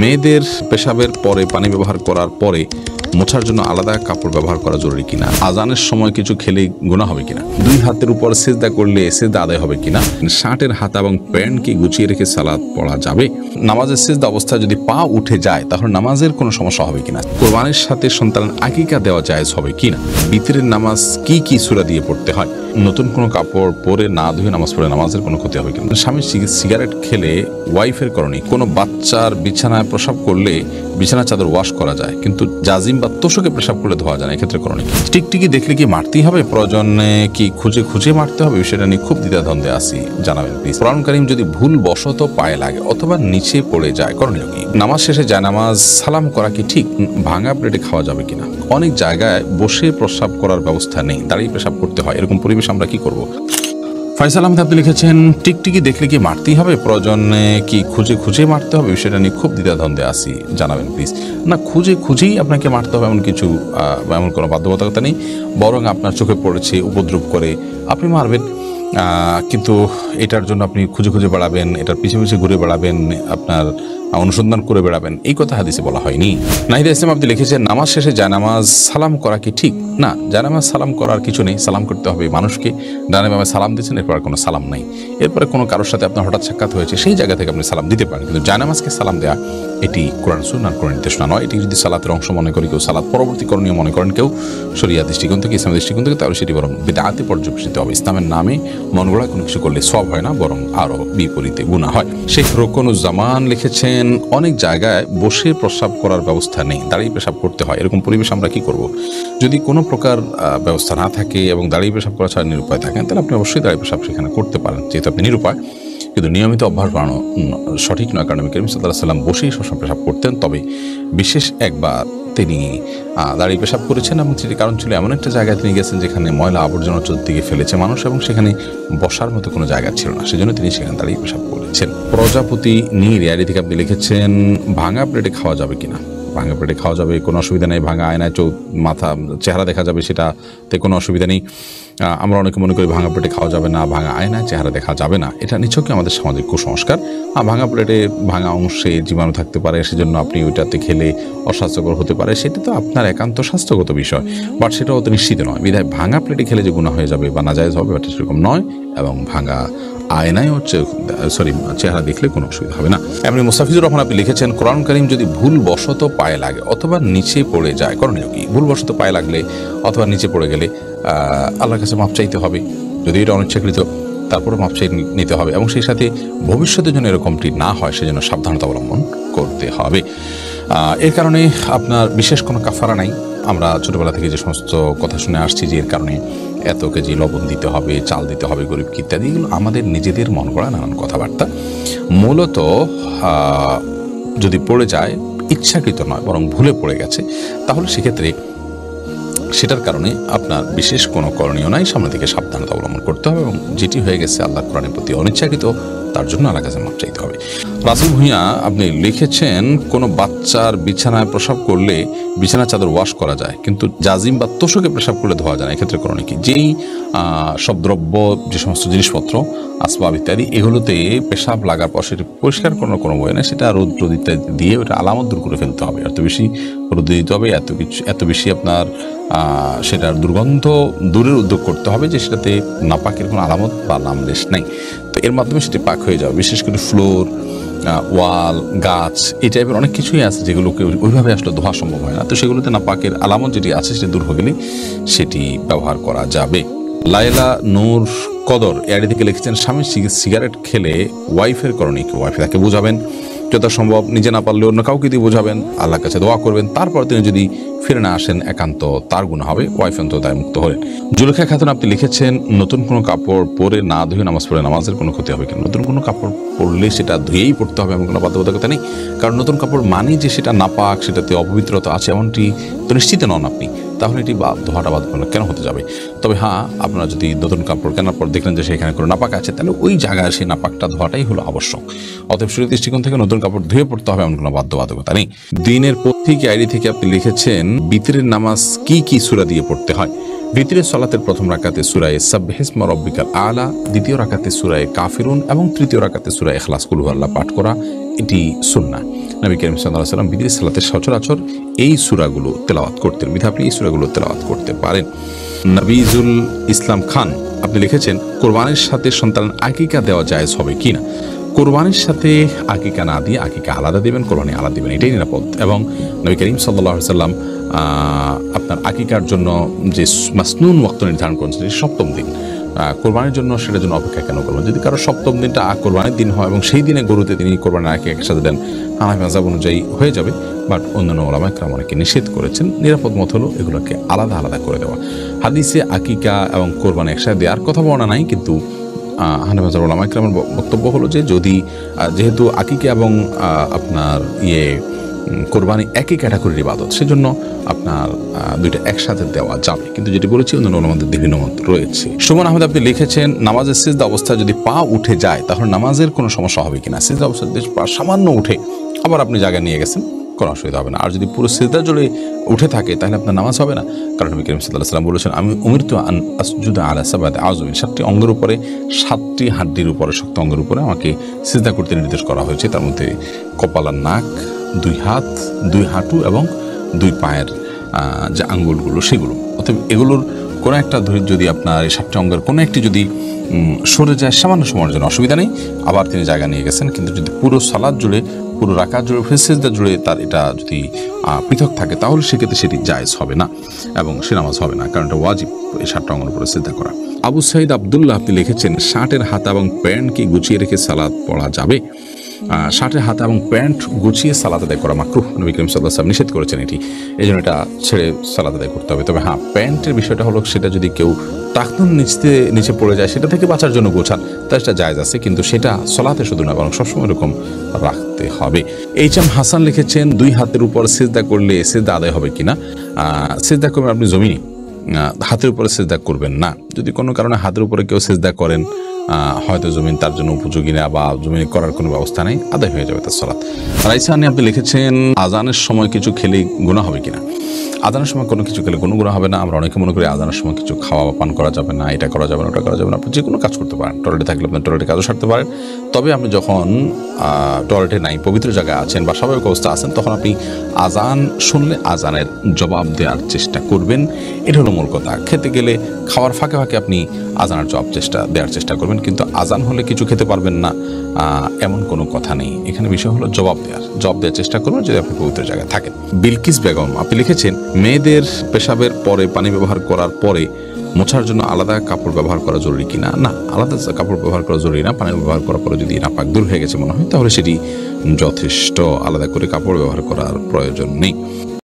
মেয়েদের পেশাবের পরে পানি ব্যবহার করার পরে মোছার জন্য আলাদা কাপড় ব্যবহার করা জরুরি কিনা, আজানের সময় কিছু খেলে গুনাহ হবে কিনা, দুই হাতের উপর সিজদা করলে সিজদা আদায় হবে কিনা, শার্টের হাতা এবং প্যান্টকে গুছিয়ে রেখে সালাত পড়া যাবে, নামাজের সিজদা অবস্থায় যদি পা উঠে যায় তাহলে নামাজের কোনো সমস্যা হবে কিনা, কোরবানির সাথে সন্তানের আকিকা দেওয়া জায়েজ হবে কিনা, বিতরের নামাজ কি কি সূরা দিয়ে পড়তে হয়, নতুন কোনো কাপড় পরে না ধুয়ে নামাজ পড়ে নামাজের কোনো ক্ষতি হবে কিনা, স্বামী সিগারেট খেলে ওয়াইফের করণীয়, কোনো বাচ্চার বিছানায় প্রসাব করলে বিছানা চাদর ওয়াশ করা যায় কিন্তু জাজিম বা তোষকে পেশাব করলে ধোয়া যায় না, এক্ষেত্রে করণীয়। টিকটিকি দেখলে কি মারতেই হবে, প্রয়োজনে কি খুঁজে খুঁজে মারতে হবে, বিষয়টা নিয়ে খুব দ্বিধাদ্বন্দ্বে আছি, জানাবেন প্লিজ। কোরআন কারীম যদি ভুল বশত পায়ে লাগে অথবা নিচে পড়ে যায় করণীয় কি, নামাজ শেষে জায়নামাজ সালাম করা কি ঠিক, ভাঙা প্লেটে খাওয়া যাবে কিনা, অনেক জায়গায় বসে প্রস্রাব করার ব্যবস্থা নেই, দাঁড়িয়ে পেশাব করতে হয়, এরকম পরিবেশ আমরা কি করব। ফয়সাল আহমেদ আপনি লিখেছেন টিকটিকি দেখলে কি মারতেই হবে, প্রয়োজনে কি খুঁজে খুঁজে মারতে হবে, বিষয়টা নিয়ে খুব দ্বিধাদ্বন্দ্বে আছি, জানাবেন প্লিজ। না, খুঁজে খুঁজেই আপনাকে মারতে হবে এমন কিছু এমন কোনো বাধ্যবাধকতা নেই, বরং আপনার চোখে পড়েছে উপদ্রব করে আপনি মারবেন, কিন্তু এটার জন্য আপনি খুঁজে খুঁজে বেড়াবেন, এটার পিছিয়ে পিছিয়ে ঘুরে বেড়াবেন, আপনার অনুসন্ধান করে বেড়াবেন, এই কথা হাদিসে বলা হয়নি। নাহিদা ইসলাম আপনি লিখেছেন নামাজ শেষে জায়নামাজ সালাম করা কি ঠিক, না জায়নামাজ সালাম করার কিছু নেই, সালাম করতে হবে মানুষকে, ডানে বামে সালাম দিচ্ছেন এরপর কোনো সালাম নাই, এরপরে কোনো কারোর সাথে আপনার হঠাৎ সাক্ষাৎ হয়েছে সেই জায়গা থেকে আপনি সালাম দিতে পারেন, কিন্তু জায়নামাজকে সালাম দেওয়া এটি কোরআন সুন্নাহর কোনো নির্দেশনা নয়। এটি যদি সালাতের অংশ মনে করি কেউ, সালাত পরবর্তী করণীয় মনে করেন কেউ শরিয়া দৃষ্টিকোণ থেকে, ইসলামের দৃষ্টিকোণ থেকে, তাহলে সেটি বরং বিদআতে পর্যবেসিত হবে। ইসলামের নামে মন গড়া কোনো কিছু করলে সওয়াব হয় না, বরং আরও বিপরীতে গুনাহ হয়। শেখ রোকনুজ্জামান লিখেছেন অনেক জায়গায় বসে প্রস্রাব করার ব্যবস্থা নেই, দাঁড়িয়ে পেশাব করতে হয়, এরকম পরিবেশ আমরা কি করব। যদি কোনো প্রকার ব্যবস্থা না থাকে এবং দাঁড়িয়ে পেশাব করা ছাড়া নিরুপায় থাকেন তাহলে আপনি অবশ্যই দাঁড়িয়ে পেশাব সেখানে করতে পারেন, যেহেতু আপনি নিরুপায়, কিন্তু নিয়মিত অভ্যাস বাড়ানো সঠিক নয়, কারণ নবী করিম সাল্লাল্লাহু আলাইহি ওয়াসাল্লাম বসেই সবসময় পেশাব করতেন, তবে বিশেষ একবার তিনি দাঁড়িয়ে পেশাব করেছেন এবং সেটি কারণ ছিল এমন একটা জায়গায় তিনি গেছেন যেখানে ময়লা আবর্জনা চতুর্দিকে ফেলেছে মানুষ এবং সেখানে বসার মতো কোনো জায়গা ছিল না, সেজন্য তিনি সেখানে দাঁড়িয়ে পেশাব করেছেন। প্রজাপতি নীর এর থেকে আপনি লিখেছেন ভাঙা প্লেটে খাওয়া যাবে কিনা, ভাঙা প্লেটে খাওয়া যাবে, কোনো অসুবিধা নেই, ভাঙা আয়নায় মাথা চেহারা দেখা যাবে সেটাতে কোনো অসুবিধা নেই। আমরা অনেকে মনে করি ভাঙা প্লেটে খাওয়া যাবে না, ভাঙা আয়নায় চেহারা দেখা যাবে না, এটা নিছকই আমাদের সামাজিক কুসংস্কার। ভাঙা প্লেটে ভাঙা অংশে জীবাণু থাকতে পারে, সেজন্য আপনি ওইটাতে খেলে অস্বাস্থ্যকর হতে পারে, সেটা তো আপনার একান্ত স্বাস্থ্যগত বিষয়, বাট সেটাও তো নিশ্চিত নয়। বিধায় ভাঙা প্লেটে খেলে যে গুনাহ হয়ে যাবে বা নাজায়েজ হবে এটা সেরকম নয়, এবং ভাঙা আয়নায় চেহারা দেখলে কোনো অসুবিধা হবে না। এমনি মুস্তাফিজুর রহমান আপনি লিখেছেন কোরআন কারীম যদি ভুল বশত পায়ে লাগে অথবা নিচে পড়ে যায় করণীয় কি, ভুল বশত পায়ে লাগলে অথবা নিচে পড়ে গেলে আল্লাহর কাছে মাপ চাইতে হবে, যদি এটা অনিচ্ছাকৃত তারপরে মাপ চাই নিতে হবে, এবং সেই সাথে ভবিষ্যতের জন্য এরকমটি না হয় সেজন্য সাবধানতা অবলম্বন করতে হবে। এর কারণে আপনার বিশেষ কোনো কাফারা নাই। আমরা ছোটবেলা থেকে যে সমস্ত কথা শুনে আসছি যে এর কারণে এত কেজি লবণ দিতে হবে, চাল দিতে হবে গরিবকে ইত্যাদি, এগুলো আমাদের নিজেদের মন গড়া নানান কথাবার্তা। মূলত যদি পড়ে যায় ইচ্ছাকৃত নয় বরং ভুলে পড়ে গেছে, তাহলে সেক্ষেত্রে সেটার কারণে আপনার বিশেষ কোনো করণীয় নাই, সামনে থেকে সাবধানতা অবলম্বন করতে হবে, এবং যেটি হয়ে গেছে আল্লাহ কোরআনের প্রতি অনিচ্ছাকৃত তার জন্য আল্লাহর কাছে মাপ চাইতে হবে। রাসেল ভূঁইয়া আপনি লিখেছেন কোনো বাচ্চার বিছানায় প্রসাব করলে বিছানা চাদর ওয়াশ করা যায় কিন্তু জাজিম বা তোষকে পেশাব করলে ধোয়া যায় না, এক্ষেত্রে করণীয় কি। যেই সব দ্রব্য, যে সমস্ত জিনিসপত্র, আসবাব ইত্যাদি, এগুলোতে পেশাব লাগার পর সেটা পরিষ্কার করার কোনো বই না, সেটা রোদ ইত্যাদি দিয়ে ওটা আলামত দূর করে ফেলতে হবে, এত বেশি রোদ দিতে হবে, এত বেশি আপনার সেটার দুর্গন্ধ দূরের উদ্যোগ করতে হবে যে সেটাতে নাপাকের কোনো আলামত বা নামলেশ নেই, তো এর মাধ্যমে সেটি পাক হয়ে যাবে। বিশেষ করে ফ্লোর, ওয়াল, গাছ, এই টাইপের অনেক কিছুই আছে যেগুলোকে ওইভাবে আসলে ধোয়া সম্ভব হয় না, তো সেগুলোতে নাপাকের আলামত যেটি আছে সেটি দূর হয়ে গেলে সেটি ব্যবহার করা যাবে। লায়লা নূর কদর এআইডি থেকে লিখেছেন স্বামী সিগারেট খেলে ওয়াইফের করণীয় কি, ওয়াইফ তাকে বোঝাবেন, যথাসম্ভব নিজে না পারলে অন্য কাউকে দিয়ে বোঝাবেন, আল্লাহর কাছে দোয়া করবেন, তারপর তিনি যদি ফিরে না আসেন একান্ত তার গুনাহ হবে, ওয়াইফ অন্তত দায় মুক্ত হলেন। জুলেখা খাতুন আপনি লিখেছেন নতুন কোনো কাপড় পরে না ধুয়ে নামাজ পড়ে নামাজের কোনো ক্ষতি হবে কিনা, নতুন কোনো কাপড় পরলে সেটা ধুয়েই পড়তে হবে এমন কোনো বাধ্যবাধকতা নেই, কারণ নতুন কাপড় মানেই যে সেটা নাপাক, সেটাতে অপবিত্রতা আছে এমনটি তো নিশ্চিত নন আপনি, তাহলে এটি ধোয়াটা বাধ্যতামূলক কেন হতে যাবে। তবে হ্যাঁ, আপনারা যদি নতুন কাপড় কেনার পর দেখলেন যে সেখানে কোনো নাপাক আছে, তাহলে ওই জায়গায় সেই নাপাকটা ধোয়াটাই হলো আবশ্যক। অতএব শরীর দৃষ্টিকোণ থেকে নতুন কাপড় ধুয়ে পড়তে হবে এমন কোনো বাধ্যবাধকতা নেই। দিনের পথিক আইডি থেকে আপনি লিখেছেন বিতরের নামাজ কি কি সূরা দিয়ে পড়তে হয়। ভিতরের সালাতের প্রথম রাকাতে সূরা সাব্বিহিসমা রাব্বিকাল আলা, দ্বিতীয় রাকাতে সূরা কাফিরুন এবং তৃতীয় রাকাতে সূরা ইখলাস কুল হুয়াল্লাহ পাঠ করা, এটি সুন্নাহ। নবী করিম সাল্লাল্লাহু আলাইহি ওয়াসাল্লাম বিদেশ সালাতের সচরাচর এই সূরাগুলো তেলাওয়াত করতেন, বিধায় আপনি এই সূরাগুলো তেলাওয়াত করতে পারেন। নবীজুল ইসলাম খান আপনি লিখেছেন, কোরবানির সাথে সন্তান আকিকা দেওয়া জায়েজ হবে কিনা? কোরবানির সাথে আকিকা না দিয়ে আকিকা আলাদা দেবেন, কোরবানি আলাদা দেবেন, এটাই নিরাপদ। এবং নবী করিম সাল্লাল্লাহু আলাইহি ওয়াসাল্লাম আপনার আকিকার জন্য যে মাসনুন ওয়াক্ত নির্ধারণ করেছেন সপ্তম দিন, কোরবানির জন্য সেটার জন্য অপেক্ষা কেন করবেন? যদি কারো সপ্তম দিনটা কোরবানির দিন হয় এবং সেই দিনে গরুতে তিনি কোরবানির আগে একসাথে দেন, হানাফি মাযহাব অনুযায়ী হয়ে যাবে। বাট অন্যান্য উলামায়ে কেরাম অনেকে নিষেধ করেছেন। নিরাপদ মত হলো এগুলোকে আলাদা আলাদা করে দেওয়া। হাদিসে আকিকা এবং কোরবানি একসাথে দেওয়ার কথা বলা নাই, কিন্তু হানাফি মাযহাব উলামায়ে কেরামের বক্তব্য হলো যে যদি যেহেতু আকিকা এবং আপনার কোরবানি একই ক্যাটাগরির ইবাদত, সেজন্য আপনার দুইটা একসাথে দেওয়া যাবে। কিন্তু যেটি বলেছি অন্যান্য উলামাদের বিভিন্ন মত রয়েছে। সুমন আহমেদ আপনি লিখেছেন, নামাজের সিজদা অবস্থায় যদি পা উঠে যায় তাহলে নামাজের কোনো সমস্যা হবে কিনা? সিজদা অবস্থায় যদি পা সামান্য উঠে আবার আপনি জায়গায় নিয়ে গেছেন, কোনো অসুবিধা হবে না। আর যদি পুরো সিজদা জুড়ে উঠে থাকে তাহলে আপনার নামাজ হবে না, কারণ নবী করিম সাল্লাল্লাহু আলাইহি ওয়াসাল্লাম বলেছেন, আমি উমিরতু আন আসজুদা আলা সাবআতি আযমিন, 7টি অঙ্গের উপরে, 7টি হাড্ডির উপরে, শক্ত অঙ্গের উপরে আমাকে সিজদা করতে নির্দেশ করা হয়েছে। তার মধ্যে কপাল আর নাক, 2 হাত, 2 হাঁটু এবং 2 পায়ের যে আঙ্গুলগুলো সেগুলো। অতএব এগুলোর কোনো একটা যদি আপনার এই 7টি অঙ্গের কোনো একটি যদি সরে যায় সামান্য সময়ের জন্য অসুবিধা নেই, আবার তিনি জায়গা নিয়ে গেছেন। কিন্তু যদি পুরো সালাত জুড়ে, পুরো রাকাত জুড়ে, সিজদা জুড়ে তার এটা যদি পৃথক থাকে তাহলে সেক্ষেত্রে সেটি জায়েজ হবে না এবং সে নামাজ হবে না, কারণ এটা ওয়াজিব এই 7টা অঙ্গের উপরে সিজদা করা। আবু সাইদ আব্দুল্লাহ আপনি লিখেছেন, শার্টের হাতা এবং প্যান্ট কি গুছিয়ে রেখে সালাত পড়া যাবে? শার্টের হাতা এবং প্যান্ট গুছিয়ে সালাত আদায় করা মাকরুহ, নবী করিম সাল্লাল্লাহু আলাইহি ওয়াসাল্লাম নিষেধ করেছেন এটি, এই জন্য এটা ছেড়ে সালাত আদায় করতে হবে। তবে হ্যাঁ, প্যান্টের বিষয়টা হলো সেটা যদি কেউ টাকনুন নিচে পড়ে যায় সেটা থেকে বাঁচার জন্য গোছান, তা সেটা জায়েজ আছে, কিন্তু সেটা সালাতে শুধু না বরং সবসময় এরকম রাখতে হবে। এইচ.এম. হাসান লিখেছেন, 2 হাতের উপর সিজদা করলে সিজদা আদায় হবে কিনা? সিজদা করবেন আপনি জমিনে, হাতের উপরে সিজদা করবেন না। যদি কোনো কারণে হাতের উপরে কেউ সিজদা করেন, হয়তো জমিন তার জন্য উপযোগী না বা জমিনে করার কোনো ব্যবস্থা নেই, আদায় হয়ে যাবে তার সালাত। রাইসানি আপনি লিখেছেন, আজানের সময় কিছু খেলে গুনাহ হবে কিনা? আজানের সময় কোনো কিছু খেলে কোনো গুনাহ হবে না। আমরা অনেকে মনে করি আজানের সময় কিছু খাওয়া বা পান করা যাবে না, এটা করা যাবে না, ওটা করা যাবে না। আপনি যে কোনো কাজ করতে পারেন, টয়লেটে থাকলে আপনি টয়লেটে কাজও সারতে পারেন। তবে আপনি যখন টয়লেটে নাই, পবিত্র জায়গায় আছেন বা স্বাভাবিক অবস্থা আছেন, তখন আপনি আজান শুনলে আজানের জবাব দেওয়ার চেষ্টা করবেন। এটা হলো মূল কথা। খেতে গেলে খাওয়ার ফাঁকে ফাঁকে আপনি আজানের জবাব দেওয়ার চেষ্টা করবেন, কিন্তু আজান হলে কিছু খেতে পারবেন না এমন কোনো কথা নেই। এখানে বিষয় হলো জবাব দেওয়ার চেষ্টা করবেন যদি আপনি পবিত্র জায়গায় থাকেন। বিলকিস বেগম আপনি লিখেছেন, মেয়েদের পেশাবের পরে পানি ব্যবহার করার পরে মোছার জন্য আলাদা কাপড় ব্যবহার করা জরুরি কিনা? না, আলাদা কাপড় ব্যবহার করা জরুরি না। পানি ব্যবহার করার পরে যদি নাপাক দূর হয়ে গেছে মনে হয় তাহলে সেটি যথেষ্ট, আলাদা করে কাপড় ব্যবহার করার প্রয়োজন নেই।